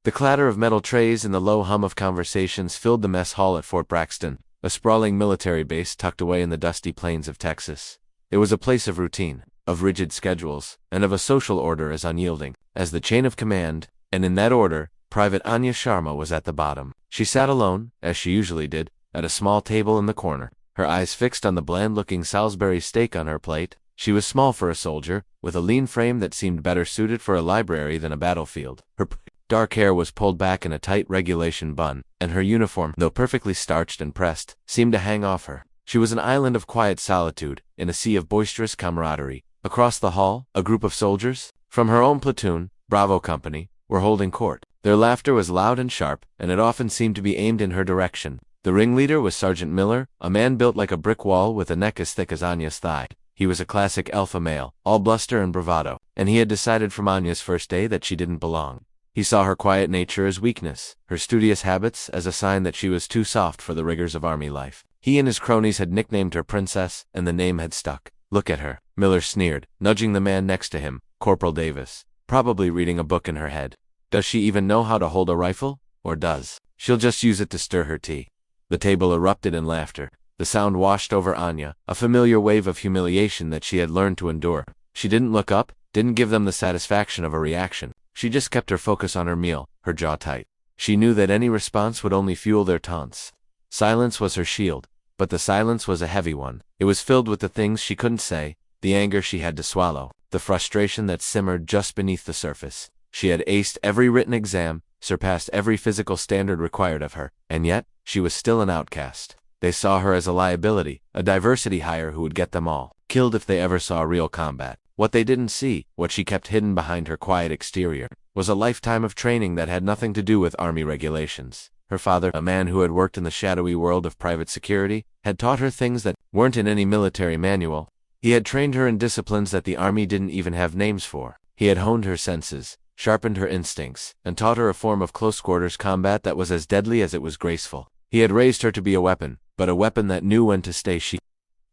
The clatter of metal trays and the low hum of conversations filled the mess hall at Fort Braxton, a sprawling military base tucked away in the dusty plains of Texas. It was a place of routine, of rigid schedules, and of a social order as unyielding as the chain of command, and in that order, Private Anya Sharma was at the bottom. She sat alone, as she usually did, at a small table in the corner, her eyes fixed on the bland-looking Salisbury steak on her plate. She was small for a soldier, with a lean frame that seemed better suited for a library than a battlefield. Her dark hair was pulled back in a tight regulation bun, and her uniform, though perfectly starched and pressed, seemed to hang off her. She was an island of quiet solitude, in a sea of boisterous camaraderie. Across the hall, a group of soldiers, from her own platoon, Bravo Company, were holding court. Their laughter was loud and sharp, and it often seemed to be aimed in her direction. The ringleader was Sergeant Miller, a man built like a brick wall with a neck as thick as Anya's thigh. He was a classic alpha male, all bluster and bravado, and he had decided from Anya's first day that she didn't belong. He saw her quiet nature as weakness, her studious habits as a sign that she was too soft for the rigors of army life. He and his cronies had nicknamed her Princess, and the name had stuck. "Look at her," Miller sneered, nudging the man next to him, Corporal Davis, probably reading a book in her head. "Does she even know how to hold a rifle? Or does? She'll just use it to stir her tea." The table erupted in laughter. The sound washed over Anya, a familiar wave of humiliation that she had learned to endure. She didn't look up, didn't give them the satisfaction of a reaction. She just kept her focus on her meal, her jaw tight. She knew that any response would only fuel their taunts. Silence was her shield, but the silence was a heavy one. It was filled with the things she couldn't say, the anger she had to swallow, the frustration that simmered just beneath the surface. She had aced every written exam, surpassed every physical standard required of her, and yet, she was still an outcast. They saw her as a liability, a diversity hire who would get them all killed if they ever saw real combat. What they didn't see, what she kept hidden behind her quiet exterior, was a lifetime of training that had nothing to do with army regulations. Her father, a man who had worked in the shadowy world of private security, had taught her things that weren't in any military manual. He had trained her in disciplines that the army didn't even have names for. He had honed her senses, sharpened her instincts, and taught her a form of close-quarters combat that was as deadly as it was graceful. He had raised her to be a weapon, but a weapon that knew when to stay sheathed.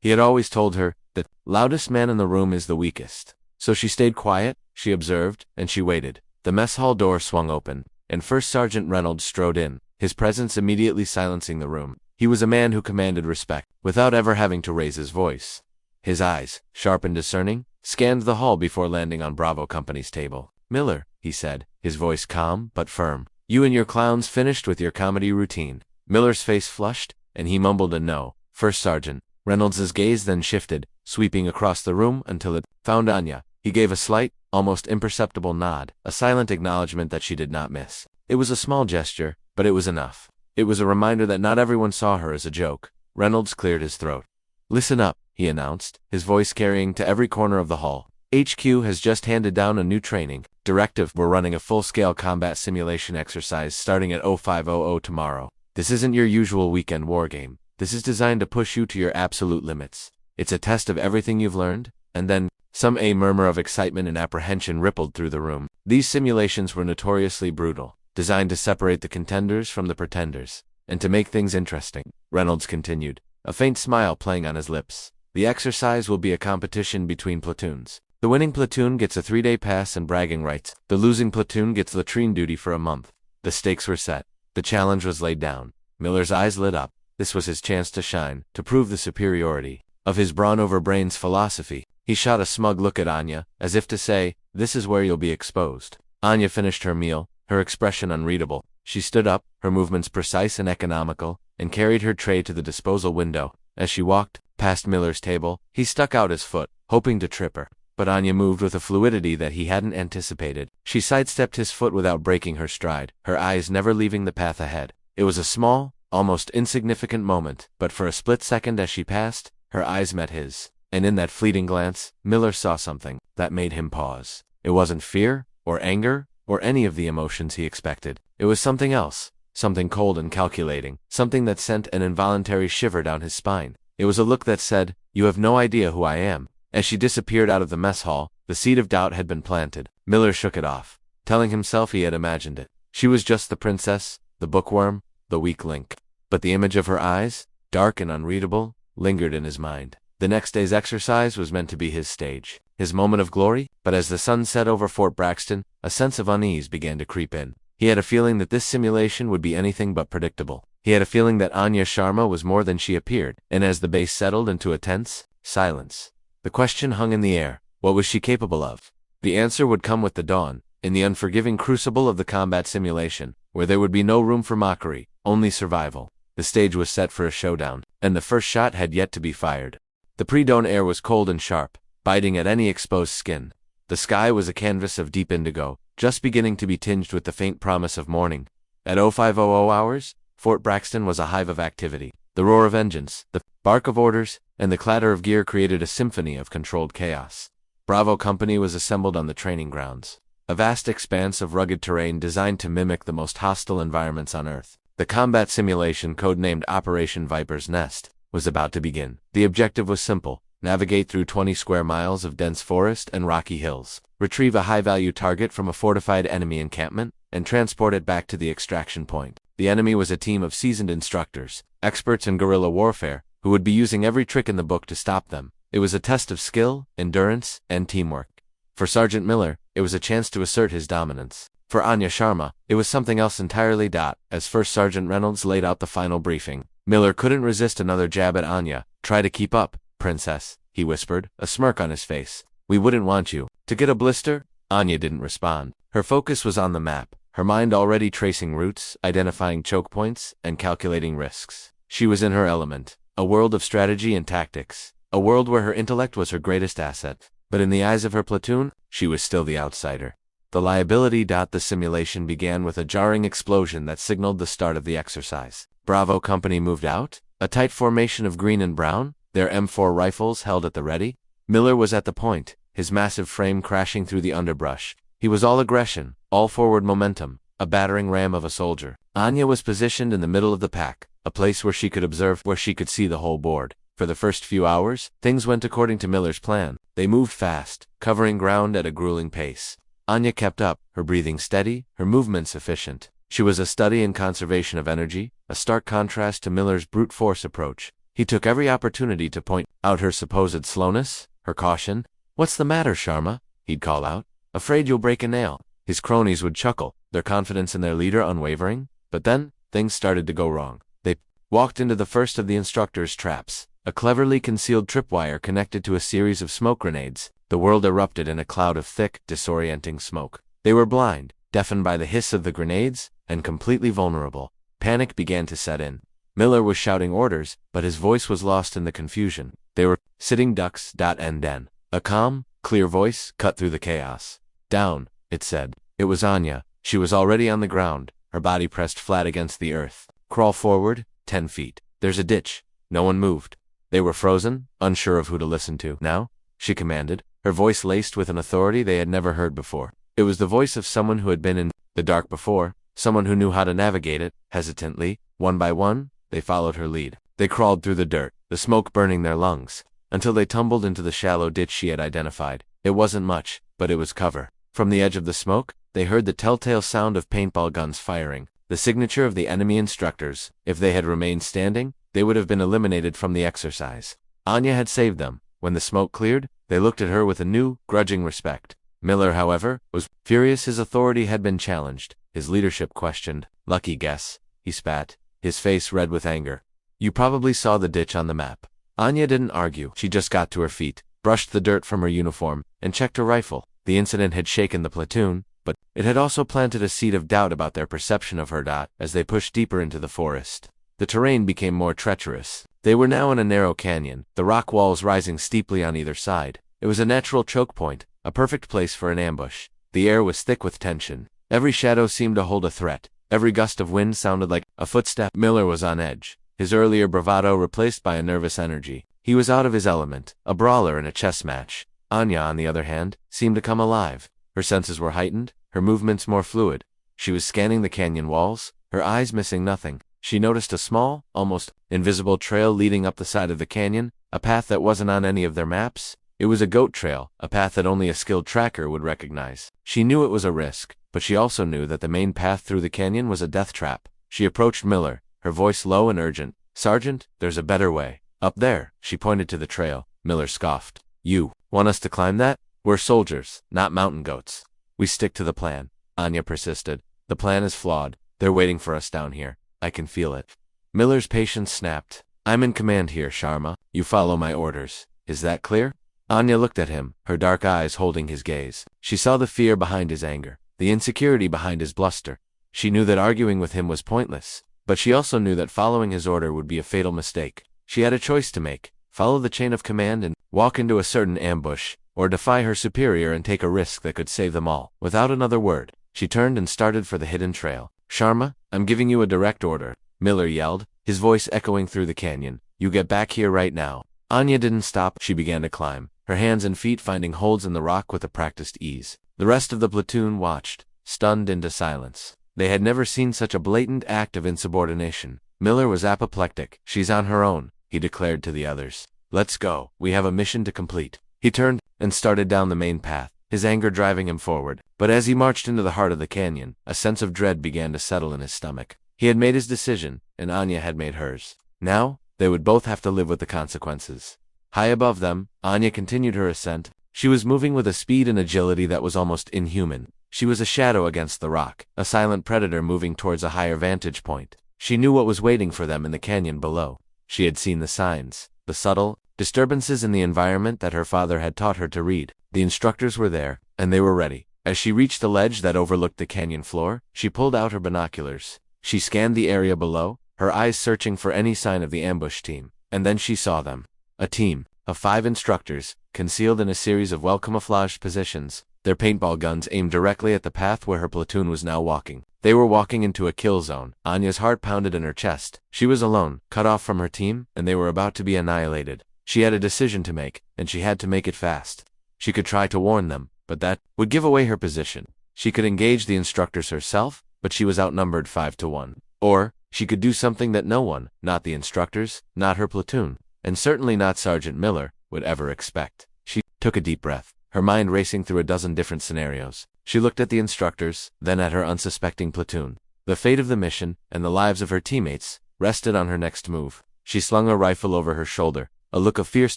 He had always told her that loudest man in the room is the weakest. So she stayed quiet, she observed, and she waited. The mess hall door swung open, and First Sergeant Reynolds strode in, his presence immediately silencing the room. He was a man who commanded respect, without ever having to raise his voice. His eyes, sharp and discerning, scanned the hall before landing on Bravo Company's table. "Miller," he said, his voice calm but firm, "you and your clowns finished with your comedy routine." Miller's face flushed, and he mumbled a no. "First Sergeant." Reynolds's gaze then shifted, sweeping across the room until it found Anya. He gave a slight, almost imperceptible nod, a silent acknowledgement that she did not miss. It was a small gesture, but it was enough. It was a reminder that not everyone saw her as a joke. Reynolds cleared his throat. "Listen up," he announced, his voice carrying to every corner of the hall. "HQ has just handed down a new training directive. We're running a full-scale combat simulation exercise starting at 0500 tomorrow. This isn't your usual weekend war game. This is designed to push you to your absolute limits. It's a test of everything you've learned." And then, a murmur of excitement and apprehension rippled through the room. These simulations were notoriously brutal, designed to separate the contenders from the pretenders, and to make things interesting. Reynolds continued, a faint smile playing on his lips. "The exercise will be a competition between platoons. The winning platoon gets a 3-day pass and bragging rights. The losing platoon gets latrine duty for a month." The stakes were set. The challenge was laid down. Miller's eyes lit up. This was his chance to shine, to prove the superiority of his brawn over brains philosophy. He shot a smug look at Anya, as if to say, "This is where you'll be exposed." Anya finished her meal, her expression unreadable. She stood up, her movements precise and economical, and carried her tray to the disposal window. As she walked past Miller's table, he stuck out his foot, hoping to trip her. But Anya moved with a fluidity that he hadn't anticipated. She sidestepped his foot without breaking her stride, her eyes never leaving the path ahead. It was a small, almost insignificant moment, but for a split second as she passed, her eyes met his. And in that fleeting glance, Miller saw something that made him pause. It wasn't fear, or anger, or any of the emotions he expected. It was something else, something cold and calculating, something that sent an involuntary shiver down his spine. It was a look that said, "You have no idea who I am." As she disappeared out of the mess hall, the seed of doubt had been planted. Miller shook it off, telling himself he had imagined it. She was just the princess, the bookworm, the weak link. But the image of her eyes, dark and unreadable, lingered in his mind. The next day's exercise was meant to be his stage, his moment of glory, but as the sun set over Fort Braxton, a sense of unease began to creep in. He had a feeling that this simulation would be anything but predictable. He had a feeling that Anya Sharma was more than she appeared, and as the base settled into a tense silence, the question hung in the air: what was she capable of? The answer would come with the dawn, in the unforgiving crucible of the combat simulation, where there would be no room for mockery, only survival. The stage was set for a showdown, and the first shot had yet to be fired. The pre-dawn air was cold and sharp, biting at any exposed skin. The sky was a canvas of deep indigo, just beginning to be tinged with the faint promise of morning. At 0500 hours, Fort Braxton was a hive of activity. The roar of engines, the bark of orders, and the clatter of gear created a symphony of controlled chaos. Bravo Company was assembled on the training grounds, a vast expanse of rugged terrain designed to mimic the most hostile environments on Earth. The combat simulation, codenamed Operation Viper's Nest, was about to begin. The objective was simple: navigate through 20 square miles of dense forest and rocky hills, retrieve a high-value target from a fortified enemy encampment, and transport it back to the extraction point. The enemy was a team of seasoned instructors, experts in guerrilla warfare, who would be using every trick in the book to stop them. It was a test of skill, endurance, and teamwork. For Sergeant Miller, it was a chance to assert his dominance. For Anya Sharma, it was something else entirely. As First Sergeant Reynolds laid out the final briefing, Miller couldn't resist another jab at Anya. "Try to keep up, Princess," he whispered, a smirk on his face. "We wouldn't want you to get a blister." Anya didn't respond. Her focus was on the map, her mind already tracing routes, identifying choke points, and calculating risks. She was in her element, a world of strategy and tactics, a world where her intellect was her greatest asset. But in the eyes of her platoon, she was still the outsider. The liability. The simulation began with a jarring explosion that signaled the start of the exercise. Bravo Company moved out, a tight formation of green and brown, their M4 rifles held at the ready. Miller was at the point, his massive frame crashing through the underbrush. He was all aggression, all forward momentum, a battering ram of a soldier. Anya was positioned in the middle of the pack, a place where she could observe, where she could see the whole board. For the first few hours, things went according to Miller's plan. They moved fast, covering ground at a grueling pace. Anya kept up, her breathing steady, her movements efficient. She was a study in conservation of energy, a stark contrast to Miller's brute force approach. He took every opportunity to point out her supposed slowness, her caution. "What's the matter, Sharma?" he'd call out. "Afraid you'll break a nail." His cronies would chuckle, their confidence in their leader unwavering. But then, things started to go wrong. They walked into the first of the instructor's traps, a cleverly concealed tripwire connected to a series of smoke grenades. The world erupted in a cloud of thick, disorienting smoke. They were blind, deafened by the hiss of the grenades, and completely vulnerable. Panic began to set in. Miller was shouting orders, but his voice was lost in the confusion. They were sitting ducks. And then, a calm, clear voice cut through the chaos. "Down," it said. It was Anya. She was already on the ground, her body pressed flat against the earth. "Crawl forward, 10 feet. There's a ditch." No one moved. They were frozen, unsure of who to listen to. "Now," she commanded, her voice laced with an authority they had never heard before. It was the voice of someone who had been in the dark before, someone who knew how to navigate it. Hesitantly, one by one, they followed her lead. They crawled through the dirt, the smoke burning their lungs, until they tumbled into the shallow ditch she had identified. It wasn't much, but it was cover. From the edge of the smoke, they heard the telltale sound of paintball guns firing, the signature of the enemy instructors. If they had remained standing, they would have been eliminated from the exercise. Anya had saved them. When the smoke cleared, they looked at her with a new, grudging respect. Miller, however, was furious. His authority had been challenged, his leadership questioned. "Lucky guess," he spat, his face red with anger. "You probably saw the ditch on the map." Anya didn't argue. She just got to her feet, brushed the dirt from her uniform, and checked her rifle. The incident had shaken the platoon, but it had also planted a seed of doubt about their perception of her. As they pushed deeper into the forest, the terrain became more treacherous. They were now in a narrow canyon, the rock walls rising steeply on either side. It was a natural choke point, a perfect place for an ambush. The air was thick with tension. Every shadow seemed to hold a threat. Every gust of wind sounded like a footstep. Miller was on edge, his earlier bravado replaced by a nervous energy. He was out of his element, a brawler in a chess match. Anya, on the other hand, seemed to come alive. Her senses were heightened, her movements more fluid. She was scanning the canyon walls, her eyes missing nothing. She noticed a small, almost invisible trail leading up the side of the canyon, a path that wasn't on any of their maps. It was a goat trail, a path that only a skilled tracker would recognize. She knew it was a risk, but she also knew that the main path through the canyon was a death trap. She approached Miller, her voice low and urgent. "Sergeant, there's a better way. Up there." She pointed to the trail. Miller scoffed. "You want us to climb that? We're soldiers, not mountain goats." "We stick to the plan," Anya persisted. The plan is flawed. They're waiting for us down here. I can feel it. Miller's patience snapped. I'm in command here, Sharma. You follow my orders. Is that clear? Anya looked at him, her dark eyes holding his gaze. She saw the fear behind his anger, the insecurity behind his bluster. She knew that arguing with him was pointless, but she also knew that following his order would be a fatal mistake. She had a choice to make: follow the chain of command and walk into a certain ambush, or defy her superior and take a risk that could save them all. Without another word, she turned and started for the hidden trail. Sharma, I'm giving you a direct order, Miller yelled, his voice echoing through the canyon. You get back here right now. Anya didn't stop. She began to climb, her hands and feet finding holds in the rock with a practiced ease. The rest of the platoon watched, stunned into silence. They had never seen such a blatant act of insubordination. Miller was apoplectic. She's on her own, he declared to the others. Let's go. We have a mission to complete. He turned and started down the main path, his anger driving him forward. But as he marched into the heart of the canyon, a sense of dread began to settle in his stomach. He had made his decision, and Anya had made hers. Now, they would both have to live with the consequences. High above them, Anya continued her ascent. She was moving with a speed and agility that was almost inhuman. She was a shadow against the rock, a silent predator moving towards a higher vantage point. She knew what was waiting for them in the canyon below. She had seen the signs, the subtle disturbances in the environment that her father had taught her to read. The instructors were there, and they were ready. As she reached the ledge that overlooked the canyon floor, she pulled out her binoculars. She scanned the area below, her eyes searching for any sign of the ambush team. And then she saw them. A team of 5 instructors, concealed in a series of well-camouflaged positions, their paintball guns aimed directly at the path where her platoon was now walking. They were walking into a kill zone. Anya's heart pounded in her chest. She was alone, cut off from her team, and they were about to be annihilated. She had a decision to make, and she had to make it fast. She could try to warn them, but that would give away her position. She could engage the instructors herself, but she was outnumbered 5 to 1. Or, she could do something that no one, not the instructors, not her platoon, and certainly not Sergeant Miller, would ever expect. She took a deep breath, her mind racing through a dozen different scenarios. She looked at the instructors, then at her unsuspecting platoon. The fate of the mission, and the lives of her teammates, rested on her next move. She slung a rifle over her shoulder, a look of fierce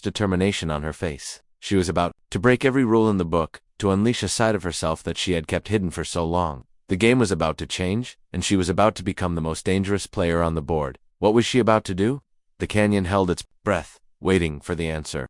determination on her face. She was about to break every rule in the book, to unleash a side of herself that she had kept hidden for so long. The game was about to change, and she was about to become the most dangerous player on the board. What was she about to do? The canyon held its breath, waiting for the answer.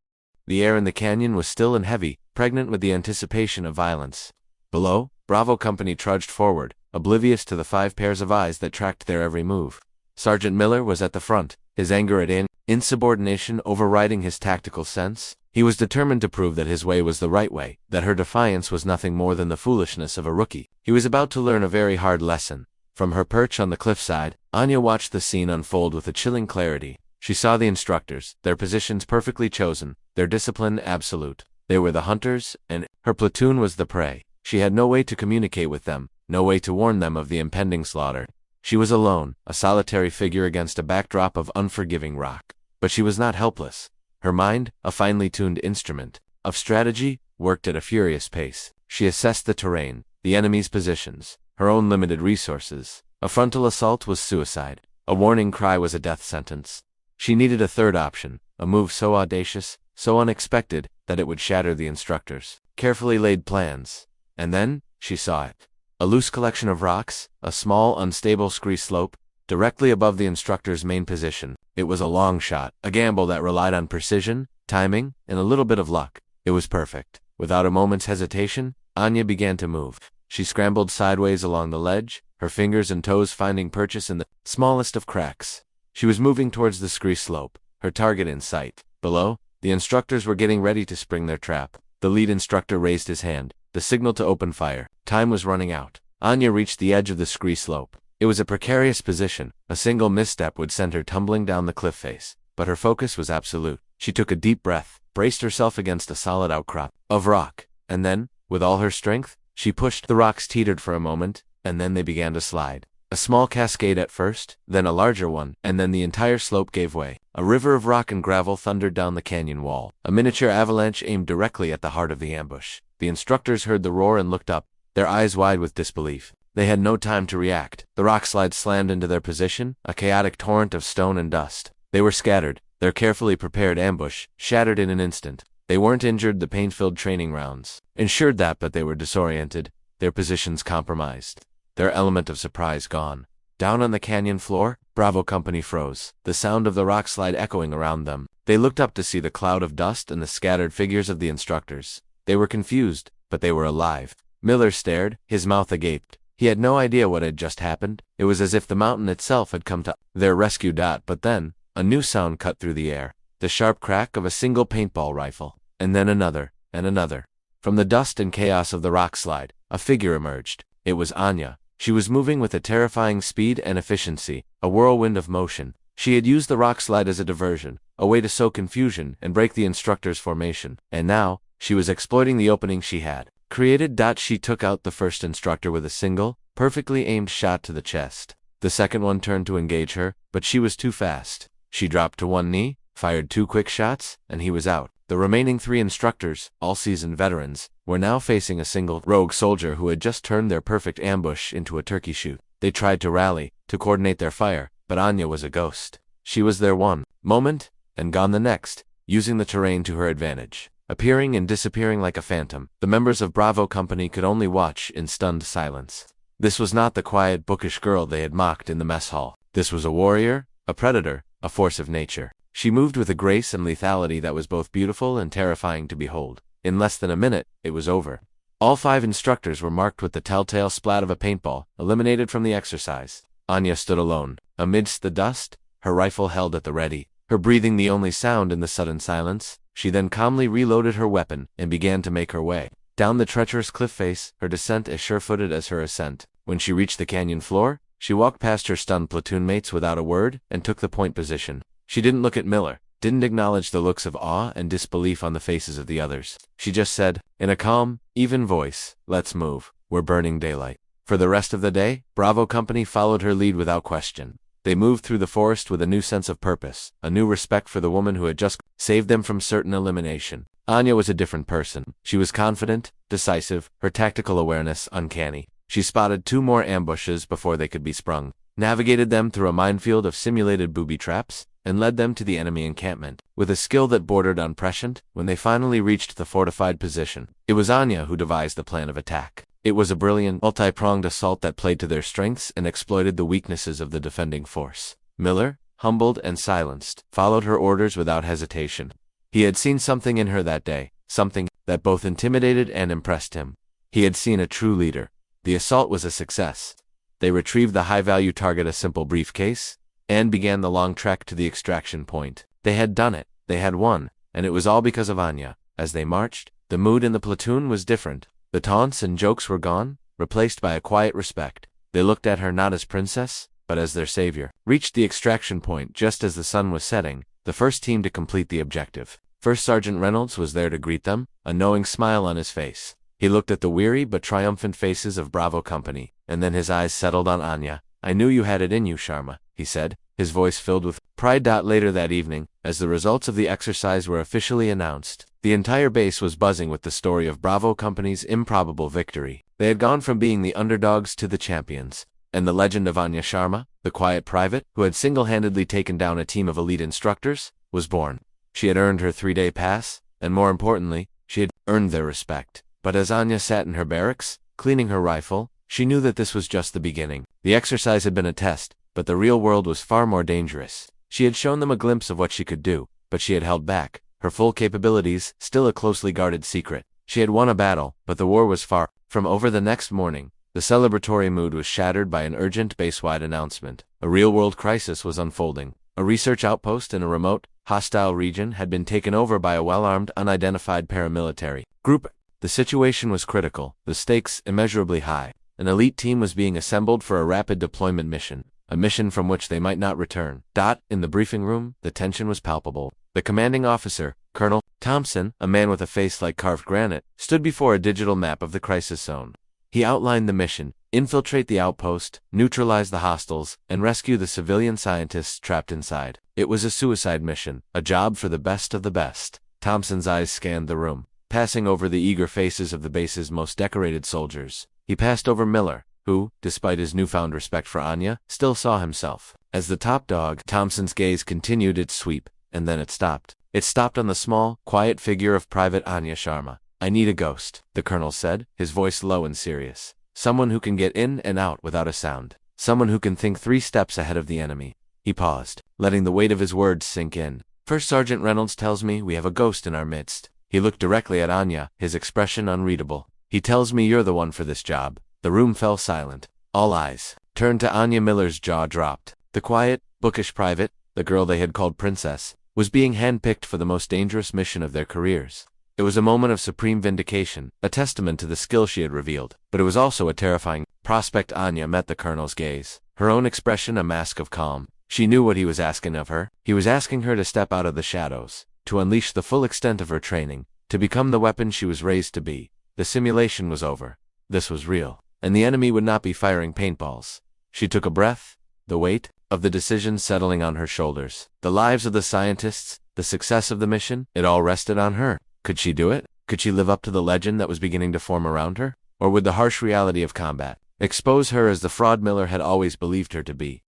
The air in the canyon was still and heavy, pregnant with the anticipation of violence. Below, Bravo Company trudged forward, oblivious to the 5 pairs of eyes that tracked their every move. Sergeant Miller was at the front, his anger at insubordination overriding his tactical sense. He was determined to prove that his way was the right way, that her defiance was nothing more than the foolishness of a rookie. He was about to learn a very hard lesson. From her perch on the cliffside, Anya watched the scene unfold with a chilling clarity. She saw the instructors, their positions perfectly chosen, their discipline absolute. They were the hunters, and her platoon was the prey. She had no way to communicate with them, no way to warn them of the impending slaughter. She was alone, a solitary figure against a backdrop of unforgiving rock. But she was not helpless. Her mind, a finely tuned instrument of strategy, worked at a furious pace. She assessed the terrain, the enemy's positions, her own limited resources. A frontal assault was suicide. A warning cry was a death sentence. She needed a third option, a move so audacious, so unexpected, that it would shatter the instructors' carefully laid plans. And then, she saw it. A loose collection of rocks, a small, unstable scree slope, directly above the instructor's main position. It was a long shot, a gamble that relied on precision, timing, and a little bit of luck. It was perfect. Without a moment's hesitation, Anya began to move. She scrambled sideways along the ledge, her fingers and toes finding purchase in the smallest of cracks. She was moving towards the scree slope, her target in sight. Below, the instructors were getting ready to spring their trap. The lead instructor raised his hand, the signal to open fire. Time was running out. Anya reached the edge of the scree slope. It was a precarious position. A single misstep would send her tumbling down the cliff face. But her focus was absolute. She took a deep breath, braced herself against a solid outcrop of rock, and then, with all her strength, she pushed. The rocks teetered for a moment, and then they began to slide. A small cascade at first, then a larger one, and then the entire slope gave way. A river of rock and gravel thundered down the canyon wall. A miniature avalanche aimed directly at the heart of the ambush. The instructors heard the roar and looked up, their eyes wide with disbelief. They had no time to react. The rock slide slammed into their position, a chaotic torrent of stone and dust. They were scattered, their carefully prepared ambush shattered in an instant. They weren't injured. The pain-filled training rounds ensured that, but they were disoriented, their positions compromised. their element of surprise gone. Down on the canyon floor, Bravo Company froze, the sound of the rock slide echoing around them. They looked up to see the cloud of dust and the scattered figures of the instructors. They were confused, but they were alive. Miller stared, his mouth agape. He had no idea what had just happened. It was as if the mountain itself had come to their rescue. But then, a new sound cut through the air. The sharp crack of a single paintball rifle. And then another, and another. From the dust and chaos of the rock slide, a figure emerged. It was Anya. She was moving with a terrifying speed and efficiency, a whirlwind of motion. She had used the rock slide as a diversion, a way to sow confusion and break the instructor's formation. And now, she was exploiting the opening she had created. She took out the first instructor with a single, perfectly aimed shot to the chest. The second one turned to engage her, but she was too fast. She dropped to one knee, fired 2 quick shots, and he was out. The remaining 3 instructors, all seasoned veterans, were now facing a single rogue soldier who had just turned their perfect ambush into a turkey shoot. They tried to rally, to coordinate their fire, but Anya was a ghost. She was there one moment, and gone the next, using the terrain to her advantage. Appearing and disappearing like a phantom, the members of Bravo Company could only watch in stunned silence. This was not the quiet, bookish girl they had mocked in the mess hall. This was a warrior, a predator, a force of nature. She moved with a grace and lethality that was both beautiful and terrifying to behold. In less than a minute, it was over. All 5 instructors were marked with the telltale splat of a paintball, eliminated from the exercise. Anya stood alone, amidst the dust, her rifle held at the ready, her breathing the only sound in the sudden silence. She then calmly reloaded her weapon and began to make her way down the treacherous cliff face, her descent as sure-footed as her ascent. When she reached the canyon floor, she walked past her stunned platoon mates without a word and took the point position. She didn't look at Miller, didn't acknowledge the looks of awe and disbelief on the faces of the others. She just said, in a calm, even voice, "Let's move. We're burning daylight." For the rest of the day, Bravo Company followed her lead without question. They moved through the forest with a new sense of purpose, a new respect for the woman who had just saved them from certain elimination. Anya was a different person. She was confident, decisive, her tactical awareness uncanny. She spotted 2 more ambushes before they could be sprung, navigated them through a minefield of simulated booby traps, and led them to the enemy encampment, with a skill that bordered on prescient. When they finally reached the fortified position, it was Anya who devised the plan of attack. It was a brilliant, multi-pronged assault that played to their strengths and exploited the weaknesses of the defending force. Miller, humbled and silenced, followed her orders without hesitation. He had seen something in her that day, something that both intimidated and impressed him. He had seen a true leader. The assault was a success. They retrieved the high-value target, a simple briefcase, and began the long trek to the extraction point. They had done it. They had won, and it was all because of Anya. As they marched, the mood in the platoon was different. The taunts and jokes were gone, replaced by a quiet respect. They looked at her not as princess, but as their savior. Reached the extraction point just as the sun was setting, the first team to complete the objective. First Sergeant Reynolds was there to greet them, a knowing smile on his face. He looked at the weary but triumphant faces of Bravo Company, and then his eyes settled on Anya. "I knew you had it in you, Sharma," he said, his voice filled with pride. Later that evening, as the results of the exercise were officially announced, the entire base was buzzing with the story of Bravo Company's improbable victory. They had gone from being the underdogs to the champions, and the legend of Anya Sharma, the quiet private who had single-handedly taken down a team of elite instructors, was born. She had earned her 3-day pass, and more importantly, she had earned their respect. But as Anya sat in her barracks, cleaning her rifle, she knew that this was just the beginning. The exercise had been a test, but the real world was far more dangerous. She had shown them a glimpse of what she could do, but she had held back, her full capabilities still a closely guarded secret. She had won a battle, but the war was far from over. The next morning, the celebratory mood was shattered by an urgent base-wide announcement. A real-world crisis was unfolding. A research outpost in a remote, hostile region had been taken over by a well-armed, unidentified paramilitary group. The situation was critical, the stakes immeasurably high. An elite team was being assembled for a rapid deployment mission, a mission from which they might not return. In the briefing room, the tension was palpable. The commanding officer, Colonel Thompson, a man with a face like carved granite, stood before a digital map of the crisis zone. He outlined the mission: infiltrate the outpost, neutralize the hostiles, and rescue the civilian scientists trapped inside. It was a suicide mission, a job for the best of the best. Thompson's eyes scanned the room, passing over the eager faces of the base's most decorated soldiers. He passed over Miller, who, despite his newfound respect for Anya, still saw himself as the top dog. Thompson's gaze continued its sweep, and then it stopped. It stopped on the small, quiet figure of Private Anya Sharma. "I need a ghost," the colonel said, his voice low and serious. Someone who can get in and out without a sound. Someone who can think 3 steps ahead of the enemy. He paused, letting the weight of his words sink in. First Sergeant Reynolds tells me we have a ghost in our midst. He looked directly at Anya, his expression unreadable. He tells me you're the one for this job. The room fell silent. All eyes turned to Anya. Miller's jaw dropped. The quiet, bookish private, the girl they had called Princess, was being handpicked for the most dangerous mission of their careers. It was a moment of supreme vindication, a testament to the skill she had revealed, but it was also a terrifying prospect. Anya met the colonel's gaze, her own expression a mask of calm. She knew what he was asking of her. He was asking her to step out of the shadows, to unleash the full extent of her training, to become the weapon she was raised to be. The simulation was over. This was real, and the enemy would not be firing paintballs. She took a breath, the weight of the decision settling on her shoulders. The lives of the scientists, the success of the mission, it all rested on her. Could she do it? Could she live up to the legend that was beginning to form around her? Or would the harsh reality of combat expose her as the fraud Miller had always believed her to be?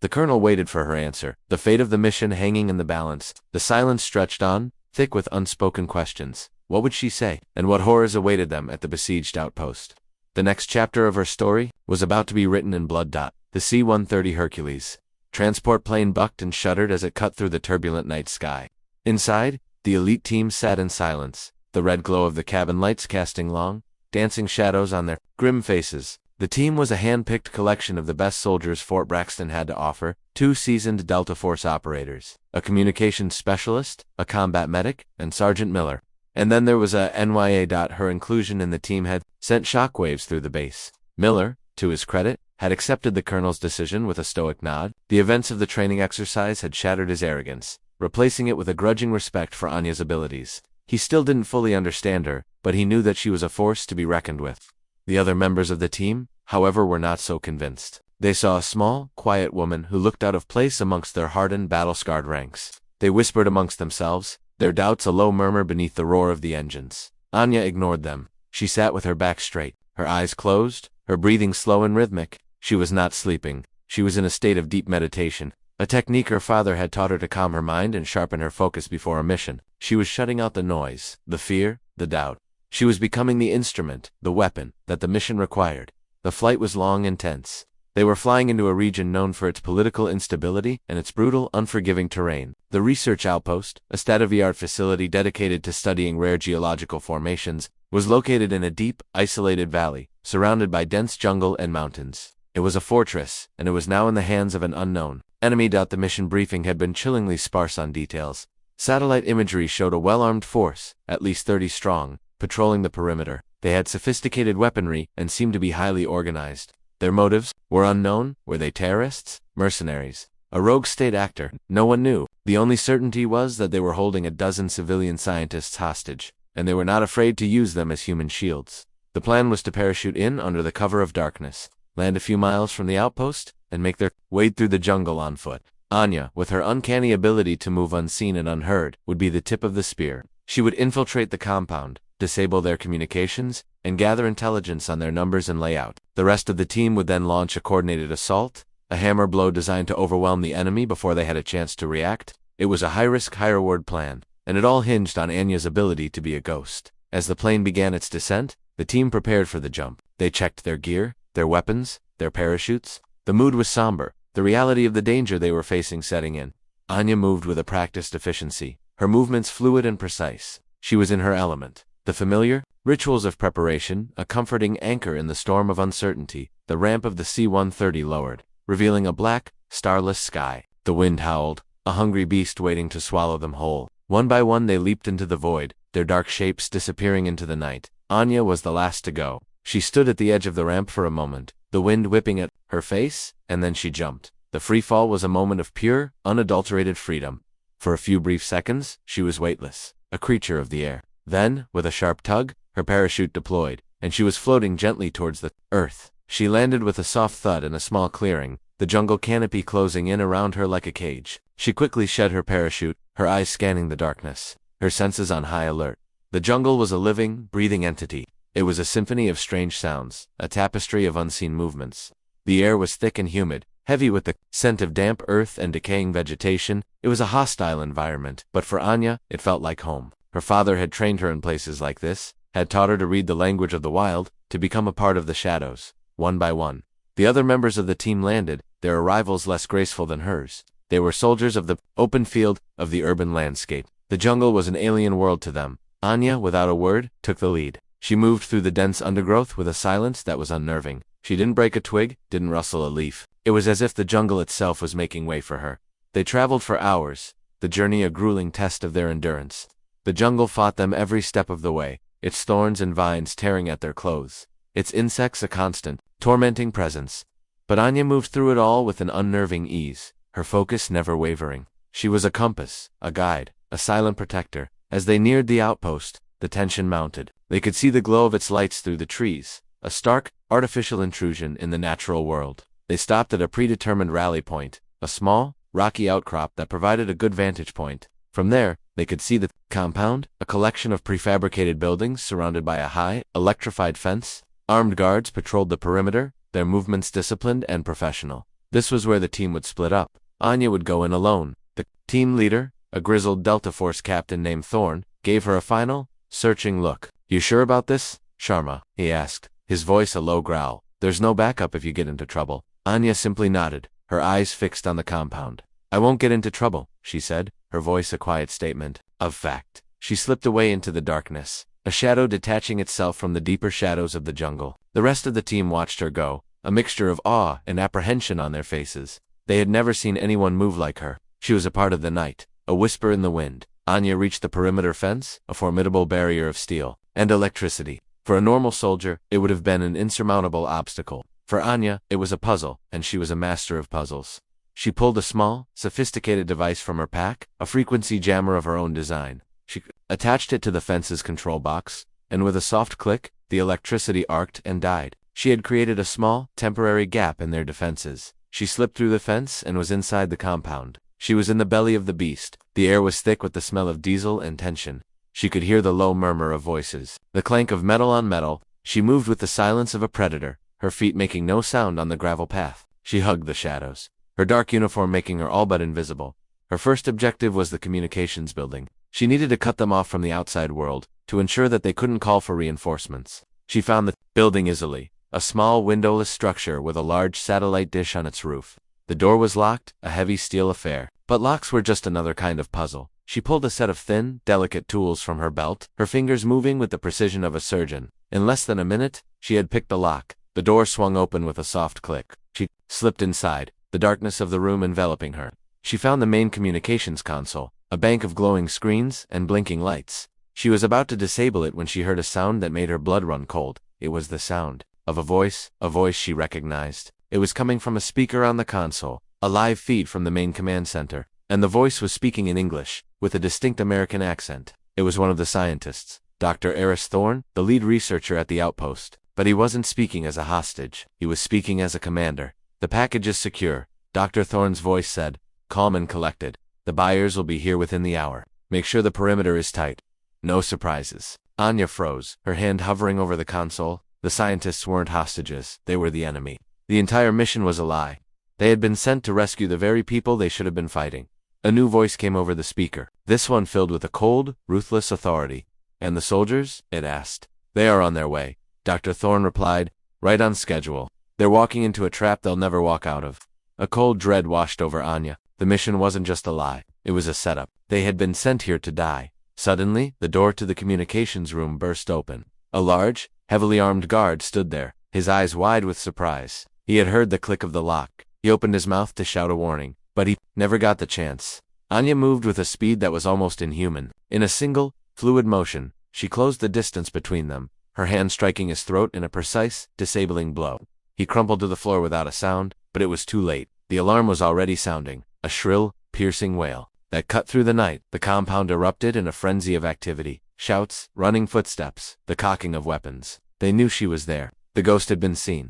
The colonel waited for her answer, the fate of the mission hanging in the balance. The silence stretched on, thick with unspoken questions. What would she say? And what horrors awaited them at the besieged outpost? The next chapter of her story was about to be written in blood. The C-130 Hercules transport plane bucked and shuddered as it cut through the turbulent night sky. Inside, the elite team sat in silence, the red glow of the cabin lights casting long, dancing shadows on their grim faces. The team was a hand-picked collection of the best soldiers Fort Braxton had to offer, 2 seasoned Delta Force operators, a communications specialist, a combat medic, and Sergeant Miller. And then there was a NYA. Her inclusion in the team had sent shockwaves through the base. Miller, to his credit, had accepted the colonel's decision with a stoic nod. The events of the training exercise had shattered his arrogance, replacing it with a grudging respect for Anya's abilities. He still didn't fully understand her, but he knew that she was a force to be reckoned with. The other members of the team, however, were not so convinced. They saw a small, quiet woman who looked out of place amongst their hardened, battle-scarred ranks. They whispered amongst themselves, their doubts a low murmur beneath the roar of the engines. Anya ignored them. She sat with her back straight, her eyes closed, her breathing slow and rhythmic. She was not sleeping. She was in a state of deep meditation, a technique her father had taught her to calm her mind and sharpen her focus before a mission. She was shutting out the noise, the fear, the doubt. She was becoming the instrument, the weapon, that the mission required. The flight was long and tense. They were flying into a region known for its political instability and its brutal, unforgiving terrain. The research outpost, a state-of-the-art facility dedicated to studying rare geological formations, was located in a deep, isolated valley, surrounded by dense jungle and mountains. It was a fortress, and it was now in the hands of an unknown enemy. The mission briefing had been chillingly sparse on details. Satellite imagery showed a well-armed force, at least 30 strong, patrolling the perimeter. They had sophisticated weaponry and seemed to be highly organized. Their motives were unknown. Were they terrorists? Mercenaries? A rogue state actor? No one knew. The only certainty was that they were holding a dozen civilian scientists hostage, and they were not afraid to use them as human shields. The plan was to parachute in under the cover of darkness, land a few miles from the outpost, and make their way through the jungle on foot. Anya, with her uncanny ability to move unseen and unheard, would be the tip of the spear. She would infiltrate the compound, disable their communications, and gather intelligence on their numbers and layout. The rest of the team would then launch a coordinated assault, a hammer blow designed to overwhelm the enemy before they had a chance to react. It was a high-risk, high-reward plan, and it all hinged on Anya's ability to be a ghost. As the plane began its descent, the team prepared for the jump. They checked their gear, their weapons, their parachutes. The mood was somber, the reality of the danger they were facing setting in. Anya moved with a practiced efficiency, her movements fluid and precise. She was in her element. The familiar rituals of preparation, a comforting anchor in the storm of uncertainty. The ramp of the C-130 lowered, revealing a black, starless sky. The wind howled, a hungry beast waiting to swallow them whole. One by one they leaped into the void, their dark shapes disappearing into the night. Anya was the last to go. She stood at the edge of the ramp for a moment, the wind whipping at her face, and then she jumped. The free fall was a moment of pure, unadulterated freedom. For a few brief seconds, she was weightless, a creature of the air. Then, with a sharp tug, her parachute deployed, and she was floating gently towards the earth. She landed with a soft thud in a small clearing, the jungle canopy closing in around her like a cage. She quickly shed her parachute, her eyes scanning the darkness, her senses on high alert. The jungle was a living, breathing entity. It was a symphony of strange sounds, a tapestry of unseen movements. The air was thick and humid, heavy with the scent of damp earth and decaying vegetation. It was a hostile environment, but for Anya, it felt like home. Her father had trained her in places like this, had taught her to read the language of the wild. to become a part of the shadows, one by one. The other members of the team landed, their arrivals less graceful than hers. They were soldiers of the open field, of the urban landscape. The jungle was an alien world to them. Anya, without a word, took the lead. She moved through the dense undergrowth with a silence that was unnerving. She didn't break a twig, didn't rustle a leaf. It was as if the jungle itself was making way for her. They traveled for hours, the journey a grueling test of their endurance. The jungle fought them every step of the way, its thorns and vines tearing at their clothes, its insects a constant, tormenting presence. But Anya moved through it all with an unnerving ease, her focus never wavering. She was a compass, a guide, a silent protector. As they neared the outpost, the tension mounted. They could see the glow of its lights through the trees, a stark, artificial intrusion in the natural world. They stopped at a predetermined rally point, a small, rocky outcrop that provided a good vantage point. From there, they could see the compound, a collection of prefabricated buildings surrounded by a high, electrified fence. Armed guards patrolled the perimeter, their movements disciplined and professional. This was where the team would split up. Anya would go in alone. The team leader, a grizzled Delta Force captain named Thorn, gave her a final, searching look. "You sure about this, Sharma?" he asked, his voice a low growl. "There's no backup if you get into trouble." Anya simply nodded, her eyes fixed on the compound. "I won't get into trouble," she said, her voice a quiet statement of fact. She slipped away into the darkness, a shadow detaching itself from the deeper shadows of the jungle. The rest of the team watched her go, a mixture of awe and apprehension on their faces. They had never seen anyone move like her. She was a part of the night, a whisper in the wind. Anya reached the perimeter fence, a formidable barrier of steel and electricity. For a normal soldier, it would have been an insurmountable obstacle. For Anya, it was a puzzle, and she was a master of puzzles. She pulled a small, sophisticated device from her pack, a frequency jammer of her own design. She attached it to the fence's control box, and with a soft click, the electricity arced and died. She had created a small, temporary gap in their defenses. She slipped through the fence and was inside the compound. She was in the belly of the beast. The air was thick with the smell of diesel and tension. She could hear the low murmur of voices, the clank of metal on metal. She moved with the silence of a predator, her feet making no sound on the gravel path. She hugged the shadows, her dark uniform making her all but invisible. Her first objective was the communications building. She needed to cut them off from the outside world, to ensure that they couldn't call for reinforcements. She found the building easily, a small windowless structure with a large satellite dish on its roof. The door was locked, a heavy steel affair. But locks were just another kind of puzzle. She pulled a set of thin, delicate tools from her belt, her fingers moving with the precision of a surgeon. In less than a minute, she had picked the lock. The door swung open with a soft click. She slipped inside, the darkness of the room enveloping her. She found the main communications console, a bank of glowing screens and blinking lights. She was about to disable it when she heard a sound that made her blood run cold. It was the sound of a voice she recognized. It was coming from a speaker on the console, a live feed from the main command center, and the voice was speaking in English, with a distinct American accent. It was one of the scientists, Dr. Eris Thorne, the lead researcher at the outpost. But he wasn't speaking as a hostage, he was speaking as a commander. "The package is secure," Dr. Thorne's voice said, calm and collected. "The buyers will be here within the hour. Make sure the perimeter is tight. No surprises." Anya froze, her hand hovering over the console. The scientists weren't hostages, they were the enemy. The entire mission was a lie. They had been sent to rescue the very people they should have been fighting. A new voice came over the speaker, this one filled with a cold, ruthless authority. "And the soldiers?" it asked. "They are on their way," Dr. Thorne replied, "right on schedule. They're walking into a trap they'll never walk out of." A cold dread washed over Anya. The mission wasn't just a lie, it was a setup. They had been sent here to die. Suddenly, the door to the communications room burst open. A large, heavily armed guard stood there, his eyes wide with surprise. He had heard the click of the lock. He opened his mouth to shout a warning, but he never got the chance. Anya moved with a speed that was almost inhuman. In a single, fluid motion, she closed the distance between them, her hand striking his throat in a precise, disabling blow. He crumpled to the floor without a sound, but it was too late. The alarm was already sounding, a shrill, piercing wail that cut through the night. The compound erupted in a frenzy of activity, shouts, running footsteps, the cocking of weapons. They knew she was there. The ghost had been seen.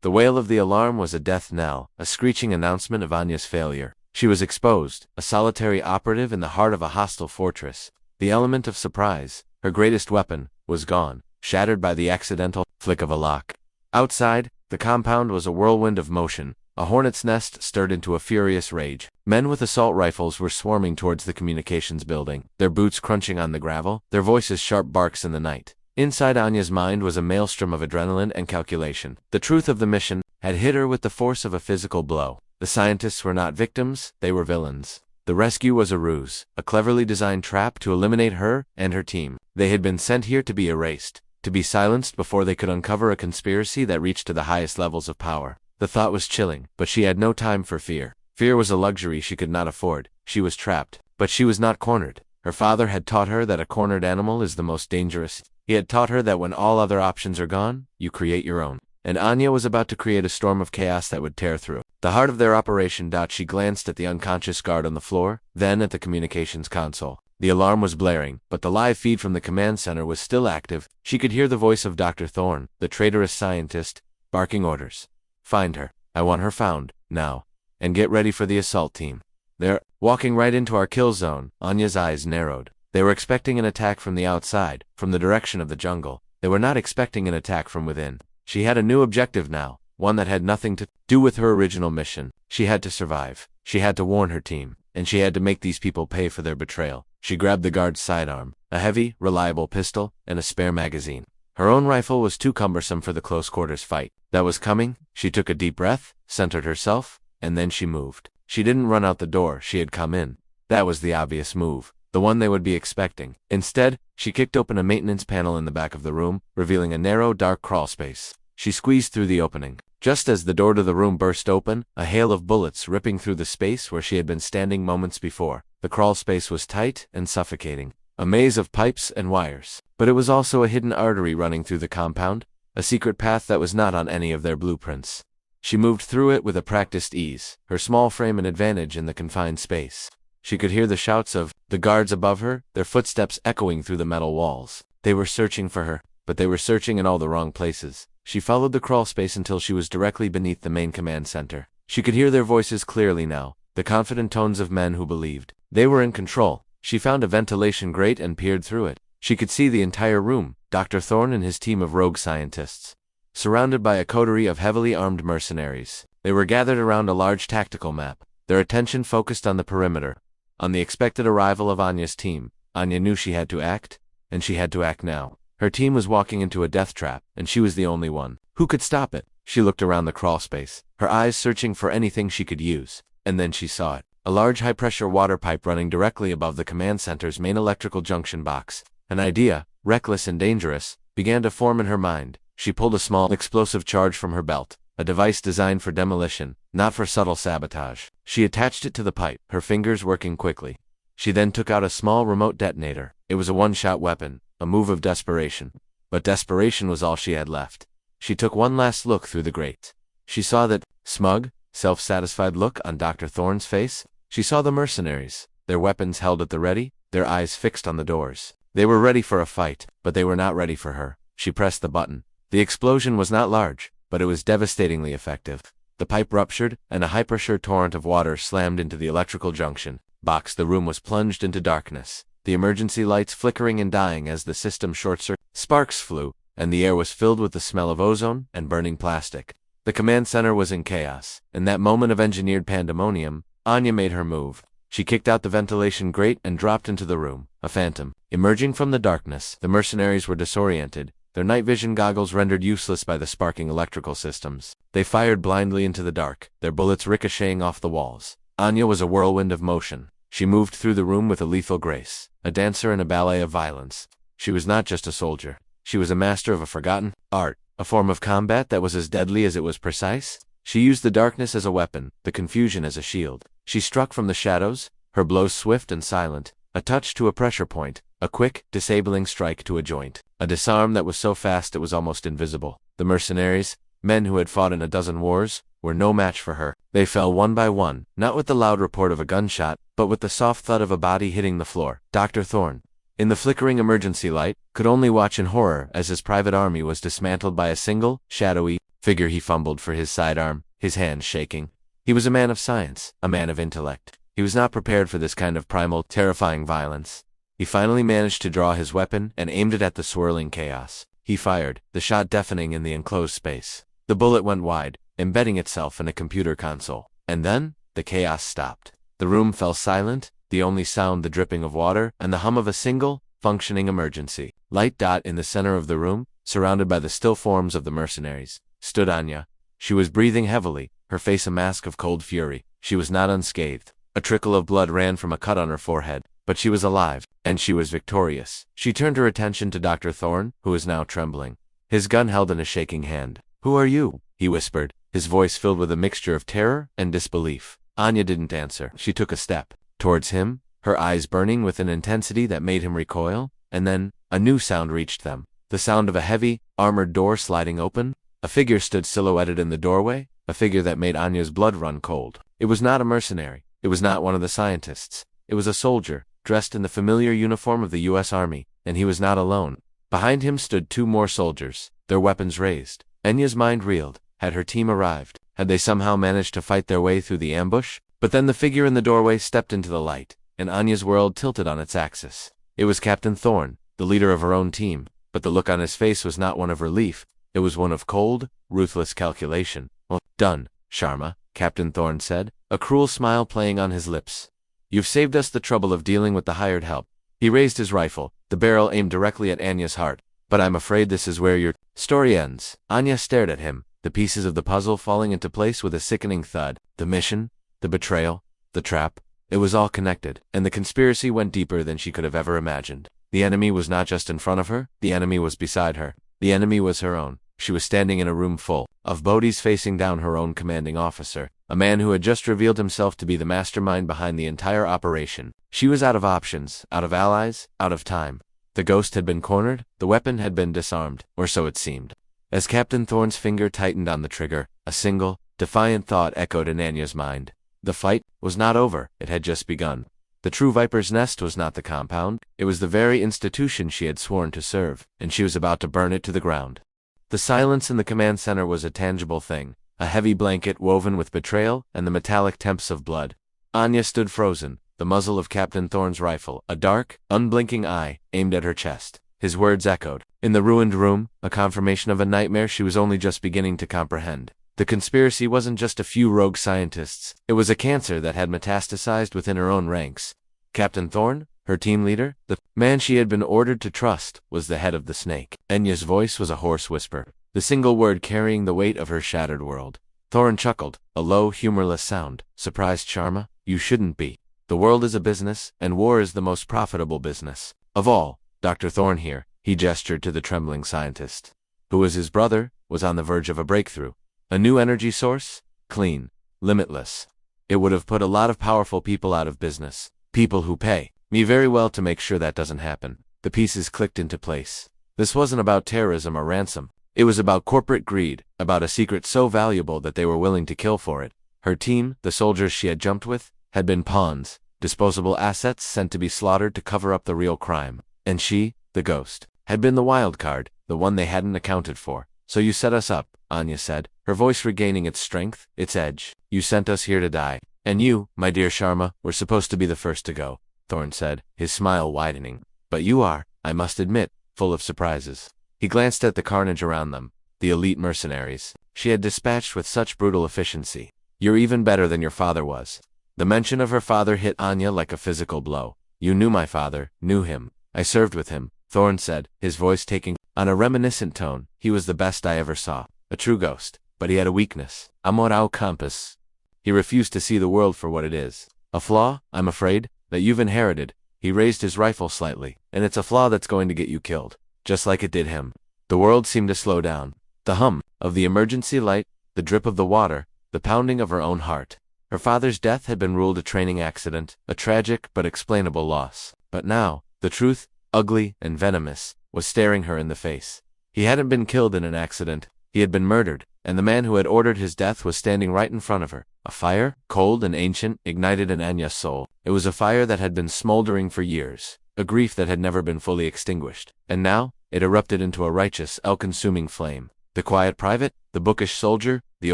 The wail of the alarm was a death knell, a screeching announcement of Anya's failure. She was exposed, a solitary operative in the heart of a hostile fortress. The element of surprise, her greatest weapon, was gone, shattered by the accidental flick of a lock. Outside, the compound was a whirlwind of motion. A hornet's nest stirred into a furious rage. Men with assault rifles were swarming towards the communications building, their boots crunching on the gravel, their voices sharp barks in the night. Inside Anya's mind was a maelstrom of adrenaline and calculation. The truth of the mission had hit her with the force of a physical blow. The scientists were not victims, they were villains. The rescue was a ruse, a cleverly designed trap to eliminate her and her team. They had been sent here to be erased, to be silenced before they could uncover a conspiracy that reached to the highest levels of power. The thought was chilling, but she had no time for fear. Fear was a luxury she could not afford. She was trapped, but she was not cornered. Her father had taught her that a cornered animal is the most dangerous. He had taught her that when all other options are gone, you create your own. And Anya was about to create a storm of chaos that would tear through the heart of their operation. She glanced at the unconscious guard on the floor, then at the communications console. The alarm was blaring, but the live feed from the command center was still active. She could hear the voice of Dr. Thorne, the traitorous scientist, barking orders. Find her. I want her found, now. And get ready for the assault team. They're walking right into our kill zone. Anya's eyes narrowed. They were expecting an attack from the outside, from the direction of the jungle. They were not expecting an attack from within. She had a new objective now, one that had nothing to do with her original mission. She had to survive. She had to warn her team, and she had to make these people pay for their betrayal. She grabbed the guard's sidearm, a heavy, reliable pistol, and a spare magazine. Her own rifle was too cumbersome for the close-quarters fight that was coming. She took a deep breath, centered herself, and then she moved. She didn't run out the door she had come in. That was the obvious move, the one they would be expecting. Instead, she kicked open a maintenance panel in the back of the room, revealing a narrow, dark crawlspace. She squeezed through the opening. Just as the door to the room burst open, a hail of bullets ripping through the space where she had been standing moments before. The crawlspace was tight and suffocating, a maze of pipes and wires. But it was also a hidden artery running through the compound, a secret path that was not on any of their blueprints. She moved through it with a practiced ease, her small frame an advantage in the confined space. She could hear the shouts of the guards above her, their footsteps echoing through the metal walls. They were searching for her, but they were searching in all the wrong places. She followed the crawlspace until she was directly beneath the main command center. She could hear their voices clearly now, the confident tones of men who believed they were in control. She found a ventilation grate and peered through it. She could see the entire room, Dr. Thorne and his team of rogue scientists, surrounded by a coterie of heavily armed mercenaries. They were gathered around a large tactical map, their attention focused on the perimeter. On the expected arrival of Anya's team, Anya knew she had to act, and she had to act now. Her team was walking into a death trap, and she was the only one who could stop it. She looked around the crawlspace, her eyes searching for anything she could use, and then she saw it. A large high-pressure water pipe running directly above the command center's main electrical junction box. An idea, reckless and dangerous, began to form in her mind. She pulled a small explosive charge from her belt, a device designed for demolition, not for subtle sabotage. She attached it to the pipe, her fingers working quickly. She then took out a small remote detonator. It was a one-shot weapon, a move of desperation. But desperation was all she had left. She took one last look through the grate. She saw that smug, self-satisfied look on Dr. Thorne's face. She saw the mercenaries, their weapons held at the ready, their eyes fixed on the doors. They were ready for a fight, but they were not ready for her. She pressed the button. The explosion was not large, but it was devastatingly effective. The pipe ruptured, and a high-pressure torrent of water slammed into the electrical junction box. The room was plunged into darkness, the emergency lights flickering and dying as the system short-circuited. Sparks flew, and the air was filled with the smell of ozone and burning plastic. The command center was in chaos. In that moment of engineered pandemonium, Anya made her move. She kicked out the ventilation grate and dropped into the room, a phantom. Emerging from the darkness, the mercenaries were disoriented, their night vision goggles rendered useless by the sparking electrical systems. They fired blindly into the dark, their bullets ricocheting off the walls. Anya was a whirlwind of motion. She moved through the room with a lethal grace, a dancer in a ballet of violence. She was not just a soldier. She was a master of a forgotten art, a form of combat that was as deadly as it was precise. She used the darkness as a weapon, the confusion as a shield. She struck from the shadows, her blows swift and silent, a touch to a pressure point, a quick, disabling strike to a joint, a disarm that was so fast it was almost invisible. The mercenaries, men who had fought in a dozen wars, were no match for her. They fell one by one, not with the loud report of a gunshot, but with the soft thud of a body hitting the floor. Dr. Thorne, in the flickering emergency light, could only watch in horror as his private army was dismantled by a single, shadowy figure. He fumbled for his sidearm, his hands shaking. He was a man of science, a man of intellect. He was not prepared for this kind of primal, terrifying violence. He finally managed to draw his weapon and aimed it at the swirling chaos. He fired, the shot deafening in the enclosed space. The bullet went wide, embedding itself in a computer console. And then, the chaos stopped. The room fell silent, the only sound the dripping of water and the hum of a single, functioning emergency light. In the center of the room, surrounded by the still forms of the mercenaries, stood Anya. She was breathing heavily, her face a mask of cold fury. She was not unscathed. A trickle of blood ran from a cut on her forehead, but she was alive, and she was victorious. She turned her attention to Dr. Thorne, who was now trembling, his gun held in a shaking hand. "Who are you?" he whispered, his voice filled with a mixture of terror and disbelief. Anya didn't answer. She took a step towards him, her eyes burning with an intensity that made him recoil, and then a new sound reached them, the sound of a heavy, armored door sliding open. A figure stood silhouetted in the doorway, a figure that made Anya's blood run cold. It was not a mercenary. It was not one of the scientists. It was a soldier, dressed in the familiar uniform of the U.S. Army, and he was not alone. Behind him stood two more soldiers, their weapons raised. Anya's mind reeled. Had her team arrived? Had they somehow managed to fight their way through the ambush? But then the figure in the doorway stepped into the light, and Anya's world tilted on its axis. It was Captain Thorne, the leader of her own team, but the look on his face was not one of relief. It was one of cold, ruthless calculation. "Well done, Sharma," Captain Thorne said, a cruel smile playing on his lips. "You've saved us the trouble of dealing with the hired help." He raised his rifle, the barrel aimed directly at Anya's heart. "But I'm afraid this is where your story ends." Anya stared at him, the pieces of the puzzle falling into place with a sickening thud. The mission, the betrayal, the trap, it was all connected, and the conspiracy went deeper than she could have ever imagined. The enemy was not just in front of her, the enemy was beside her. The enemy was her own. She was standing in a room full of Bodhis facing down her own commanding officer, a man who had just revealed himself to be the mastermind behind the entire operation. She was out of options, out of allies, out of time. The ghost had been cornered, the weapon had been disarmed, or so it seemed. As Captain Thorne's finger tightened on the trigger, a single, defiant thought echoed in Anya's mind. The fight was not over, it had just begun. The true Viper's Nest was not the compound, it was the very institution she had sworn to serve, and she was about to burn it to the ground. The silence in the command center was a tangible thing, a heavy blanket woven with betrayal and the metallic temps of blood. Anya stood frozen, the muzzle of Captain Thorne's rifle, a dark, unblinking eye, aimed at her chest. His words echoed. In the ruined room, a confirmation of a nightmare she was only just beginning to comprehend. The conspiracy wasn't just a few rogue scientists, it was a cancer that had metastasized within her own ranks. Captain Thorne, her team leader, the man she had been ordered to trust, was the head of the snake. Anya's voice was a hoarse whisper, the single word carrying the weight of her shattered world. Thorne chuckled, a low, humorless sound. "Surprised, Sharma? You shouldn't be. The world is a business, and war is the most profitable business of all. Dr. Thorne here," he gestured to the trembling scientist, who was his brother, was on the verge of a breakthrough. A new energy source? Clean. Limitless. It would have put a lot of powerful people out of business. People who pay me very well to make sure that doesn't happen. The pieces clicked into place. This wasn't about terrorism or ransom. It was about corporate greed, about a secret so valuable that they were willing to kill for it. Her team, the soldiers she had jumped with, had been pawns, disposable assets sent to be slaughtered to cover up the real crime. And she, the ghost, had been the wild card, the one they hadn't accounted for. "So you set us up," Anya said, her voice regaining its strength, its edge. "You sent us here to die. And you, my dear Sharma, were supposed to be the first to go," Thorne said, his smile widening. "But you are, I must admit, full of surprises." He glanced at the carnage around them, the elite mercenaries she had dispatched with such brutal efficiency. "You're even better than your father was." The mention of her father hit Anya like a physical blow. "You knew my father, knew him. I served with him," Thorne said, his voice taking on a reminiscent tone. "He was the best I ever saw. A true ghost. But he had a weakness. Amor au campus. He refused to see the world for what it is. A flaw, I'm afraid, that you've inherited." He raised his rifle slightly. "And it's a flaw that's going to get you killed. Just like it did him." The world seemed to slow down. The hum of the emergency light, the drip of the water, the pounding of her own heart. Her father's death had been ruled a training accident, a tragic but explainable loss. But now, the truth, ugly and venomous, was staring her in the face. He hadn't been killed in an accident. He had been murdered, and the man who had ordered his death was standing right in front of her. A fire, cold and ancient, ignited in Anya's soul. It was a fire that had been smoldering for years, a grief that had never been fully extinguished. And now, it erupted into a righteous, all-consuming flame. The quiet private, the bookish soldier, the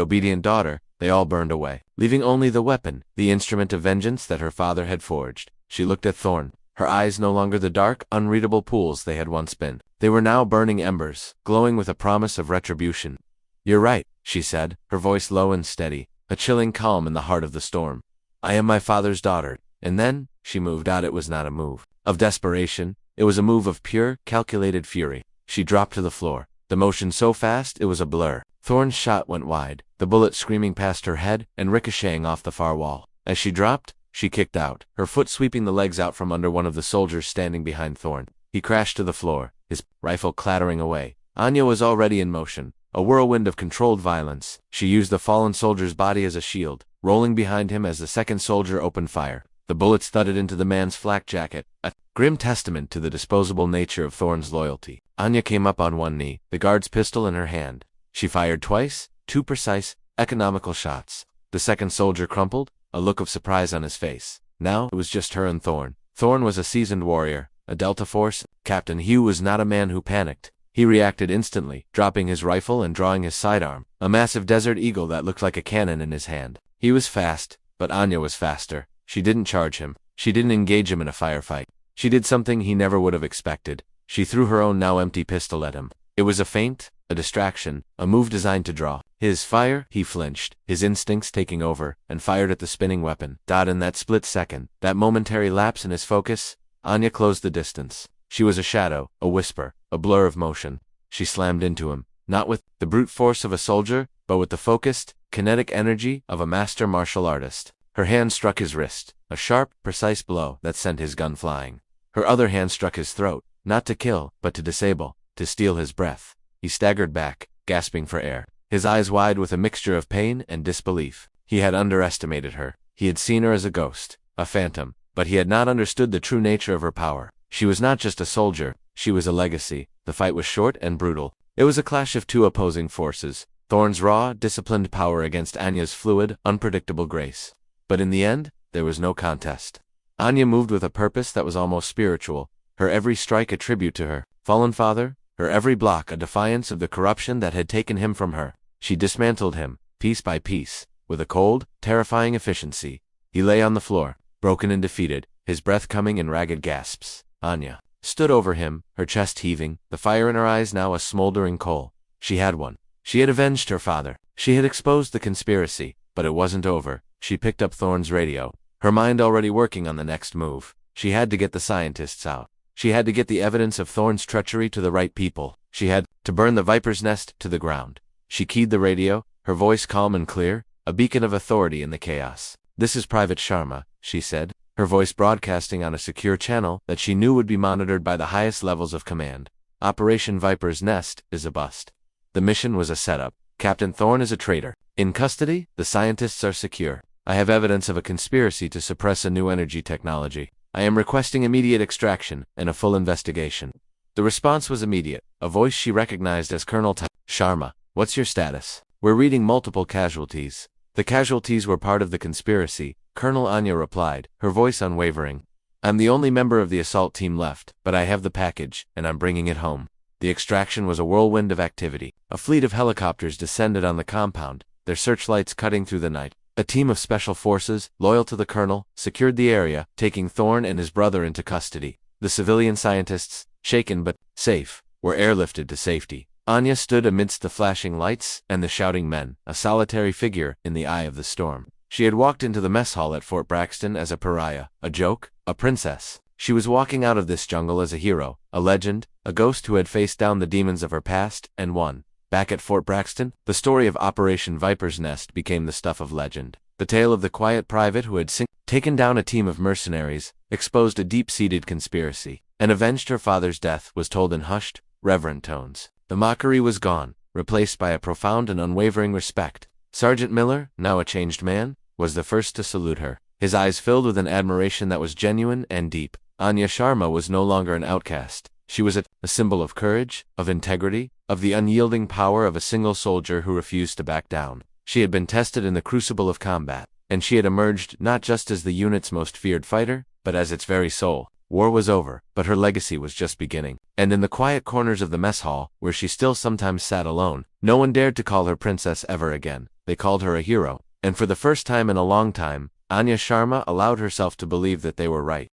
obedient daughter, they all burned away, leaving only the weapon, the instrument of vengeance that her father had forged. She looked at Thorne, her eyes no longer the dark, unreadable pools they had once been. They were now burning embers, glowing with a promise of retribution. "You're right," she said, her voice low and steady, a chilling calm in the heart of the storm. "I am my father's daughter." And then, she moved out. It was not a move of desperation. It was a move of pure, calculated fury. She dropped to the floor, the motion so fast it was a blur. Thorn's shot went wide, the bullet screaming past her head and ricocheting off the far wall. As she dropped, she kicked out, her foot sweeping the legs out from under one of the soldiers standing behind Thorn. He crashed to the floor, his rifle clattering away. Anya was already in motion, a whirlwind of controlled violence. She used the fallen soldier's body as a shield, rolling behind him as the second soldier opened fire. The bullets thudded into the man's flak jacket, a grim testament to the disposable nature of Thorn's loyalty. Anya came up on one knee, the guard's pistol in her hand. She fired twice, 2 precise, economical shots. The second soldier crumpled, a look of surprise on his face. Now it was just her and Thorn. Thorn was a seasoned warrior, a Delta Force. Captain Hugh was not a man who panicked. He reacted instantly, dropping his rifle and drawing his sidearm, a massive Desert Eagle that looked like a cannon in his hand. He was fast, but Anya was faster. She didn't charge him. She didn't engage him in a firefight. She did something he never would have expected. She threw her own now empty pistol at him. It was a feint, a distraction, a move designed to draw his fire. He flinched, his instincts taking over, and fired at the spinning weapon. In that split second, that momentary lapse in his focus, Anya closed the distance. She was a shadow, a whisper, a blur of motion. She slammed into him, not with the brute force of a soldier, but with the focused, kinetic energy of a master martial artist. Her hand struck his wrist, a sharp, precise blow that sent his gun flying. Her other hand struck his throat, not to kill, but to disable, to steal his breath. He staggered back, gasping for air, his eyes wide with a mixture of pain and disbelief. He had underestimated her. He had seen her as a ghost, a phantom, but he had not understood the true nature of her power. She was not just a soldier, she was a legacy. The fight was short and brutal. It was a clash of two opposing forces, Thorn's raw, disciplined power against Anya's fluid, unpredictable grace. But in the end, there was no contest. Anya moved with a purpose that was almost spiritual, her every strike a tribute to her fallen father, her every block a defiance of the corruption that had taken him from her. She dismantled him, piece by piece, with a cold, terrifying efficiency. He lay on the floor, broken and defeated, his breath coming in ragged gasps. Anya stood over him, her chest heaving, the fire in her eyes now a smoldering coal. She had won. She had avenged her father. She had exposed the conspiracy, but it wasn't over. She picked up Thorn's radio, her mind already working on the next move. She had to get the scientists out. She had to get the evidence of Thorn's treachery to the right people. She had to burn the viper's nest to the ground. She keyed the radio, her voice calm and clear, a beacon of authority in the chaos. "This is Private Sharma," she said, her voice broadcasting on a secure channel that she knew would be monitored by the highest levels of command. "Operation Viper's Nest is a bust. The mission was a setup. Captain Thorn is a traitor. In custody, the scientists are secure. I have evidence of a conspiracy to suppress a new energy technology. I am requesting immediate extraction and a full investigation." The response was immediate, a voice she recognized as Colonel Sharma. "What's your status?" "We're reading multiple casualties." "The casualties were part of the conspiracy," Colonel Anya replied, her voice unwavering. "I'm the only member of the assault team left, but I have the package, and I'm bringing it home." The extraction was a whirlwind of activity. A fleet of helicopters descended on the compound, their searchlights cutting through the night. A team of special forces, loyal to the colonel, secured the area, taking Thorn and his brother into custody. The civilian scientists, shaken but safe, were airlifted to safety. Anya stood amidst the flashing lights and the shouting men, a solitary figure in the eye of the storm. She had walked into the mess hall at Fort Braxton as a pariah, a joke, a princess. She was walking out of this jungle as a hero, a legend, a ghost who had faced down the demons of her past and won. Back at Fort Braxton, the story of Operation Viper's Nest became the stuff of legend. The tale of the quiet private who had taken down a team of mercenaries, exposed a deep-seated conspiracy, and avenged her father's death was told in hushed, reverent tones. The mockery was gone, replaced by a profound and unwavering respect. Sergeant Miller, now a changed man, was the first to salute her, his eyes filled with an admiration that was genuine and deep. Anya Sharma was no longer an outcast. She was a symbol of courage, of integrity, of the unyielding power of a single soldier who refused to back down. She had been tested in the crucible of combat, and she had emerged not just as the unit's most feared fighter, but as its very soul. War was over, but her legacy was just beginning. And in the quiet corners of the mess hall, where she still sometimes sat alone, no one dared to call her princess ever again. They called her a hero. And for the first time in a long time, Anya Sharma allowed herself to believe that they were right.